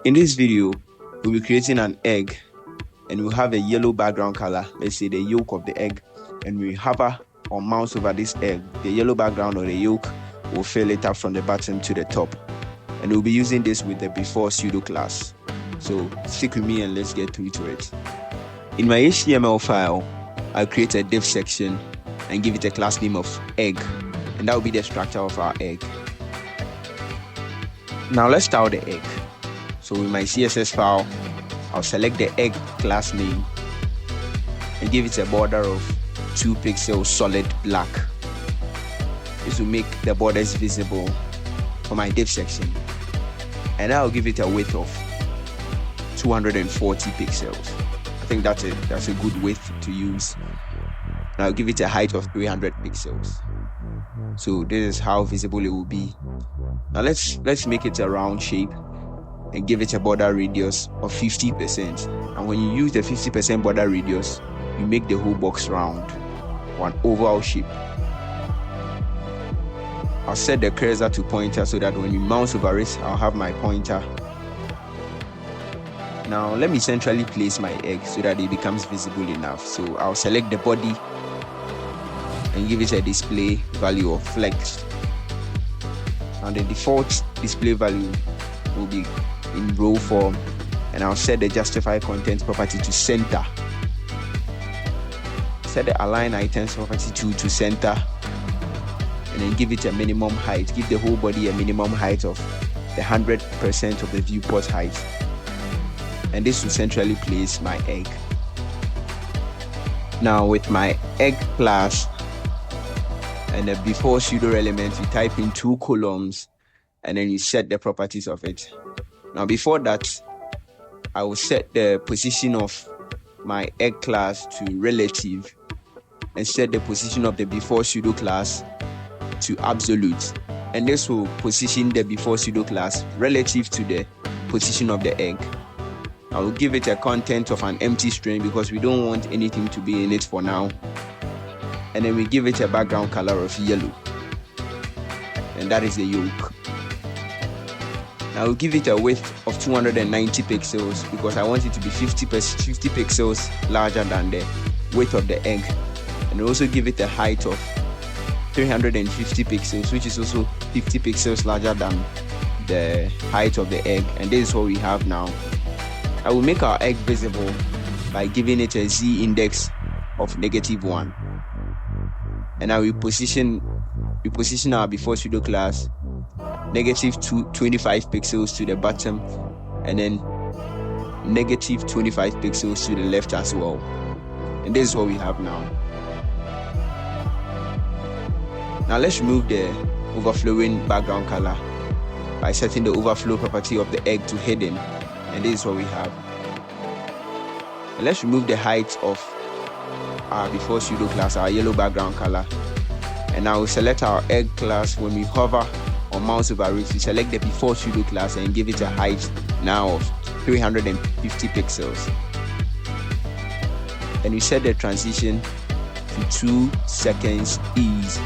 In this video, we'll be creating an egg and we'll have a yellow background color, let's say the yolk of the egg, and we hover or mouse over this egg. The yellow background or the yolk will fill it up from the bottom to the top. And we'll be using this with the before pseudo class. So stick with me and let's get through to it. In my HTML file, I'll create a div section and give it a class name of egg, and that will be the structure of our egg. Now let's style the egg. So in my CSS file, I'll select the egg class name and give it a border of 2 pixels solid black. This will make the borders visible for my div section. And I'll give it a width of 240 pixels. I think that's a good width to use. And I'll give it a height of 300 pixels. So this is how visible it will be. Now let's make it a round shape and give it a border radius of 50%. And when you use the 50% border radius, you make the whole box round, one oval shape. I'll set the cursor to pointer so that when you mouse over it, I'll have my pointer. Now let me centrally place my egg so that it becomes visible enough. So I'll select the body and give it a display value of flex. Now the default display value will be in row form, and I'll set the justify content property to center. Set the align items property to center, and then give it a minimum height. Give the whole body a minimum height of the 100% of the viewport height. And this will centrally place my egg. Now with my egg class and the before pseudo element, you type in 2 columns and then you set the properties of it. Now before that, I will set the position of my egg class to relative and set the position of the before pseudo class to absolute. And this will position the before pseudo class relative to the position of the egg. I will give it a content of an empty string because we don't want anything to be in it for now. And then we give it a background color of yellow. And that is the yolk. Now we'll give it a width of 290 pixels because I want it to be 50 pixels larger than the width of the egg. And also give it a height of 350 pixels, which is also 50 pixels larger than the height of the egg. And this is what we have now. I will make our egg visible by giving it a z index of -1. And I will position our before pseudo class -25 pixels to the bottom, and then -25 pixels to the left as well. And this is what we have now. Now let's remove the overflowing background color by setting the overflow property of the egg to hidden. And this is what we have. And let's remove the height of our before pseudo class, our yellow background color. And now we select our egg class. When we hover or mouse over it, we select the before pseudo class and give it a height now of 350 pixels. And we set the transition to 2 seconds ease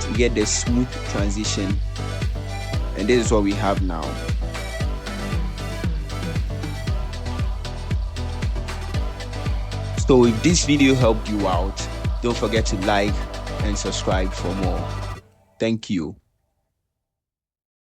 to get the smooth transition. And this is what we have now. So if this video helped you out, don't forget to like and subscribe for more. Thank you.